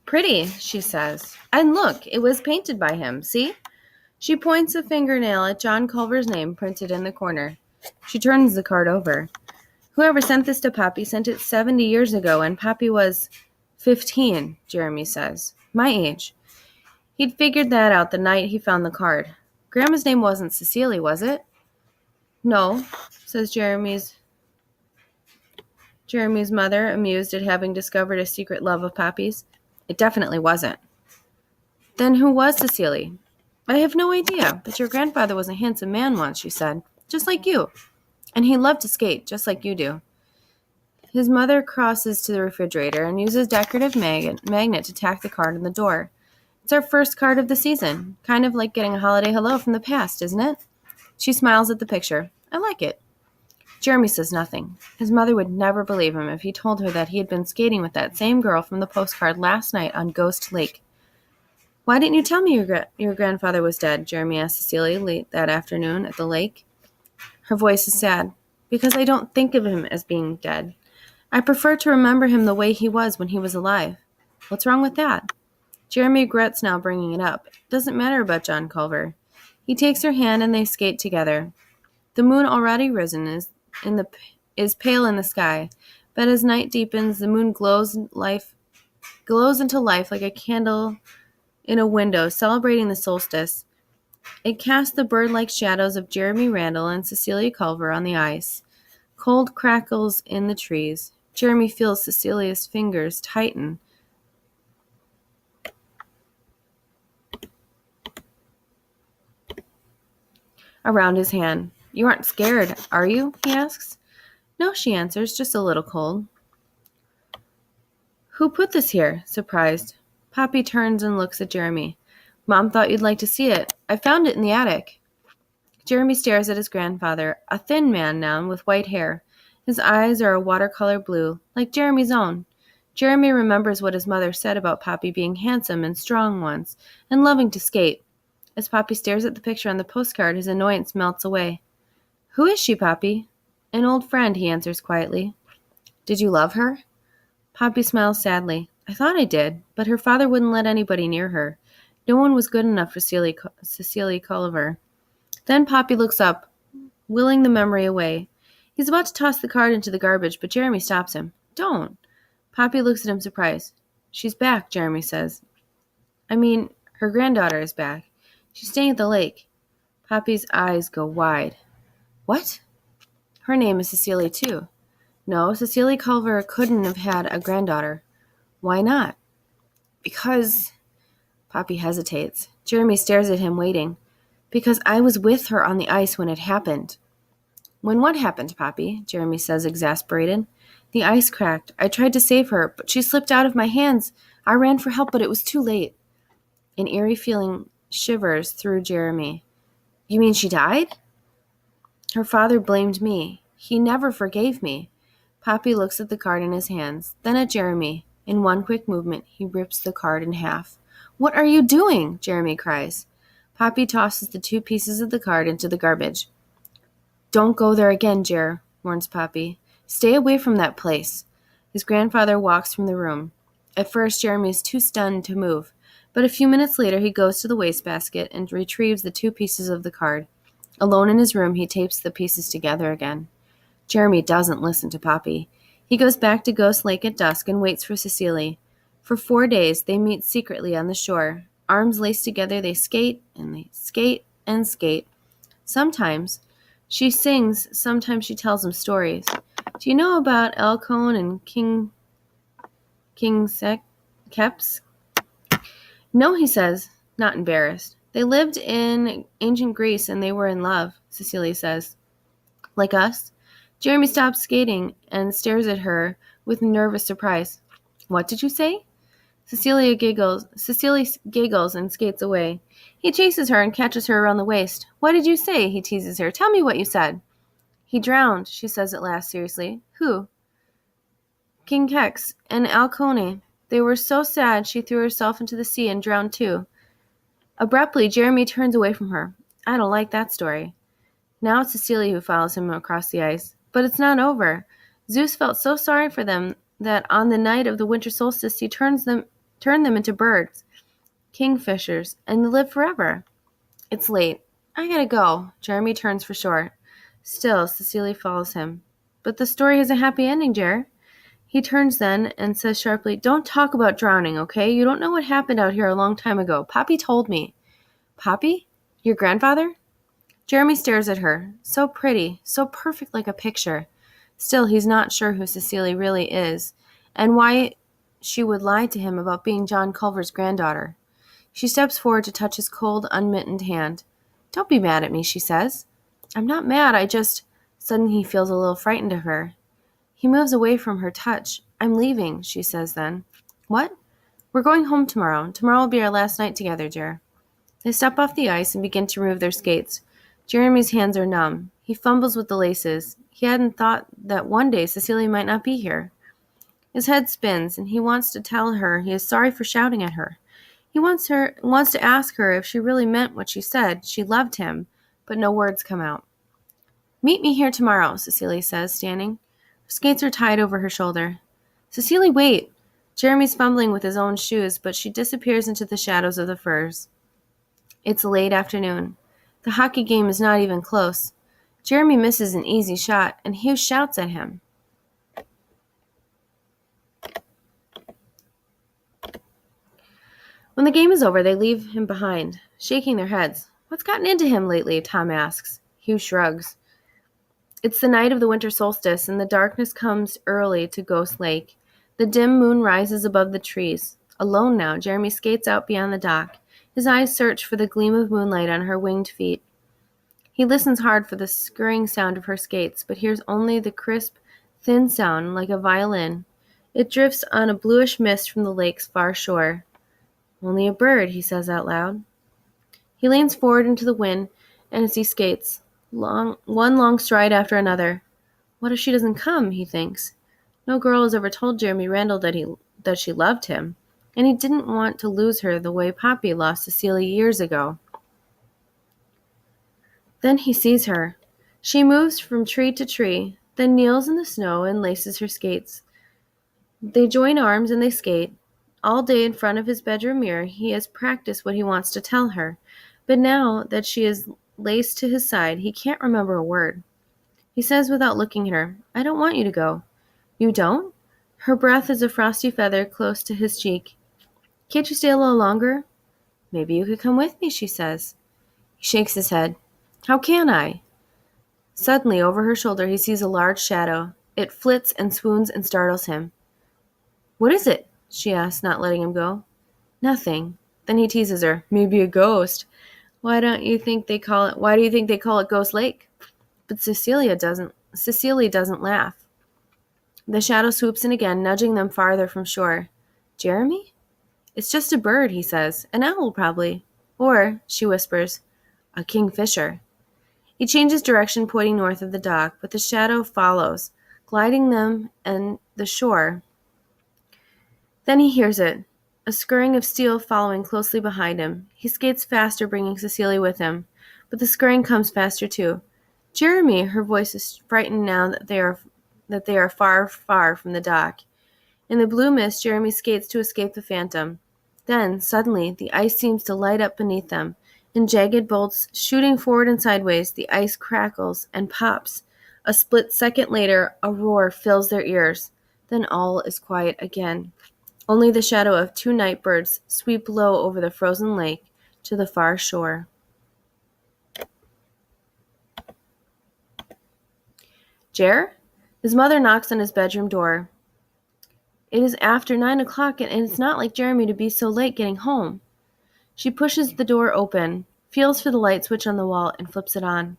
Pretty, she says. And look, it was painted by him, see? She points a fingernail at John Culver's name printed in the corner. She turns the card over. Whoever sent this to Poppy sent it 70 years ago, and Poppy was 15, Jeremy says. My age. He'd figured that out the night he found the card. Grandma's name wasn't Cecily, was it? No, says Jeremy's mother, amused at having discovered a secret love of Poppy's. It definitely wasn't. Then who was Cecily? I have no idea, but your grandfather was a handsome man once, she said. Just like you. And he loved to skate, just like you do. His mother crosses to the refrigerator and uses decorative magnet to tack the card on the door. It's our first card of the season. Kind of like getting a holiday hello from the past, isn't it? She smiles at the picture. I like it. Jeremy says nothing. His mother would never believe him if he told her that he had been skating with that same girl from the postcard last night on Ghost Lake. Why didn't you tell me your grandfather was dead? Jeremy asked Cecily late that afternoon at the lake. Her voice is sad. Because I don't think of him as being dead. I prefer to remember him the way he was when he was alive. What's wrong with that? Jeremy regrets now bringing it up. It doesn't matter about John Culver. He takes her hand and they skate together. The moon, already risen, is pale in the sky, but as night deepens, the moon glows into life like a candle in a window, celebrating the solstice. It casts the bird-like shadows of Jeremy Randall and Cecilia Culver on the ice. Cold crackles in the trees. Jeremy feels Cecilia's fingers tighten. Around his hand. You aren't scared, are you? He asks. No, she answers, just a little cold. Who put this here? Surprised. Poppy turns and looks at Jeremy. Mom thought you'd like to see it. I found it in the attic. Jeremy stares at his grandfather, a thin man now with white hair. His eyes are a watercolor blue, like Jeremy's own. Jeremy remembers what his mother said about Poppy being handsome and strong once, and loving to skate. As Poppy stares at the picture on the postcard, his annoyance melts away. Who is she, Poppy? An old friend, he answers quietly. Did you love her? Poppy smiles sadly. I thought I did, but her father wouldn't let anybody near her. No one was good enough for Cecily Culver. Then Poppy looks up, willing the memory away. He's about to toss the card into the garbage, but Jeremy stops him. Don't. Poppy looks at him surprised. She's back, Jeremy says. I mean, her granddaughter is back. She's staying at the lake. Poppy's eyes go wide. What? Her name is Cecilia, too. No, Cecilia Culver couldn't have had a granddaughter. Why not? Because... Poppy hesitates. Jeremy stares at him, waiting. Because I was with her on the ice when it happened. When what happened, Poppy? Jeremy says, exasperated. The ice cracked. I tried to save her, but she slipped out of my hands. I ran for help, but it was too late. An eerie feeling shivers through Jeremy. You mean she died? Her father blamed me. He never forgave me. Poppy looks at the card in his hands, then at Jeremy. In one quick movement, he rips the card in half. What are you doing? Jeremy cries. Poppy tosses the 2 pieces of the card into the garbage. Don't go there again, Jer, warns Poppy. Stay away from that place. His grandfather walks from the room. At first, Jeremy is too stunned to move, but a few minutes later he goes to the wastebasket and retrieves the 2 pieces of the card. Alone in his room, he tapes the pieces together again. Jeremy doesn't listen to Poppy. He goes back to Ghost Lake at dusk and waits for Cecily. For 4 days, they meet secretly on the shore. Arms laced together, they skate, and they skate, and skate. Sometimes she sings, sometimes she tells him stories. Do you know about Elcone and King Keps? No, he says, not embarrassed. They lived in ancient Greece and they were in love, Cecily says. Like us? Jeremy stops skating and stares at her with nervous surprise. What did you say? Cecily giggles and skates away. He chases her and catches her around the waist. What did you say? He teases her. Tell me what you said. He drowned, she says at last seriously. Who? King Kex and Alcone. They were so sad she threw herself into the sea and drowned too. Abruptly, Jeremy turns away from her. I don't like that story. Now it's Cecilia who follows him across the ice. But it's not over. Zeus felt so sorry for them that on the night of the winter solstice he turns them turn them into birds, kingfishers, and live forever. It's late. I gotta go. Jeremy turns for shore. Still, Cecilia follows him. But the story has a happy ending, Jer. He turns then and says sharply, "Don't talk about drowning, okay? You don't know what happened out here a long time ago. Poppy told me." "Poppy? Your grandfather?" Jeremy stares at her. So pretty, so perfect like a picture. Still, he's not sure who Cecilia really is, and why she would lie to him about being John Culver's granddaughter. She steps forward to touch his cold, unmittened hand. "Don't be mad at me," she says. "I'm not mad, I just—" Suddenly he feels a little frightened of her. He moves away from her touch. "I'm leaving," she says then. "What?" "We're going home tomorrow. Tomorrow will be our last night together, Jer." They step off the ice and begin to remove their skates. Jeremy's hands are numb. He fumbles with the laces. He hadn't thought that one day Cecilia might not be here. His head spins, and he wants to tell her he is sorry for shouting at her. He wants to ask her if she really meant what she said. She loved him, but no words come out. "Meet me here tomorrow," Cecilia says, standing. Her skates are tied over her shoulder. "Cecilia, wait!" Jeremy's fumbling with his own shoes, but she disappears into the shadows of the firs. It's late afternoon. The hockey game is not even close. Jeremy misses an easy shot, and Hugh shouts at him. When the game is over, they leave him behind, shaking their heads. "What's gotten into him lately?" Tom asks. Hugh shrugs. It's the night of the winter solstice, and the darkness comes early to Ghost Lake. The dim moon rises above the trees. Alone now, Jeremy skates out beyond the dock. His eyes search for the gleam of moonlight on her winged feet. He listens hard for the scurrying sound of her skates, but hears only the crisp, thin sound like a violin. It drifts on a bluish mist from the lake's far shore. "Only a bird," he says out loud. He leans forward into the wind, and as he skates, one long stride after another. What if she doesn't come, he thinks. No girl has ever told Jeremy Randall that she loved him, and he didn't want to lose her the way Poppy lost Cecilia years ago. Then he sees her. She moves from tree to tree, then kneels in the snow and laces her skates. They join arms and they skate. All day in front of his bedroom mirror, he has practiced what he wants to tell her, but now that she is laced to his side, he can't remember a word. He says without looking at her, "I don't want you to go." "You don't?" Her breath is a frosty feather close to his cheek. "Can't you stay a little longer?" "Maybe you could come with me," she says. He shakes his head. "How can I?" Suddenly, over her shoulder, he sees a large shadow. It flits and swoons and startles him. "What is it?" she asks, not letting him go. "Nothing." Then he teases her. "Maybe a ghost. Why do you think they call it Ghost Lake?" But Cecilia doesn't laugh. The shadow swoops in again, nudging them farther from shore. "Jeremy?" "It's just a bird," he says. "An owl, probably. Or," she whispers, "a kingfisher." He changes direction, pointing north of the dock, but the shadow follows, gliding them and the shore. Then he hears it, a scurrying of steel following closely behind him. He skates faster, bringing Cecilia with him, but the scurrying comes faster too. "Jeremy!" Her voice is frightened now that they are far, far from the dock. In the blue mist, Jeremy skates to escape the phantom. Then, suddenly, the ice seems to light up beneath them. In jagged bolts, shooting forward and sideways, the ice crackles and pops. A split second later, a roar fills their ears. Then all is quiet again. Only the shadow of two night birds sweep low over the frozen lake to the far shore. "Jer?" His mother knocks on his bedroom door. It is after 9 o'clock, and it's not like Jeremy to be so late getting home. She pushes the door open, feels for the light switch on the wall, and flips it on.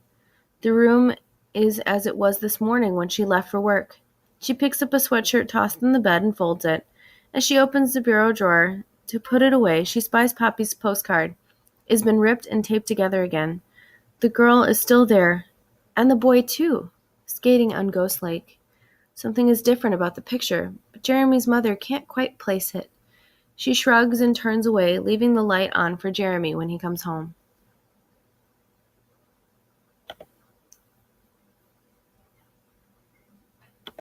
The room is as it was this morning when she left for work. She picks up a sweatshirt tossed in the bed and folds it. As she opens the bureau drawer to put it away, she spies Poppy's postcard. It has been ripped and taped together again. The girl is still there, and the boy too, skating on Ghost Lake. Something is different about the picture, but Jeremy's mother can't quite place it. She shrugs and turns away, leaving the light on for Jeremy when he comes home.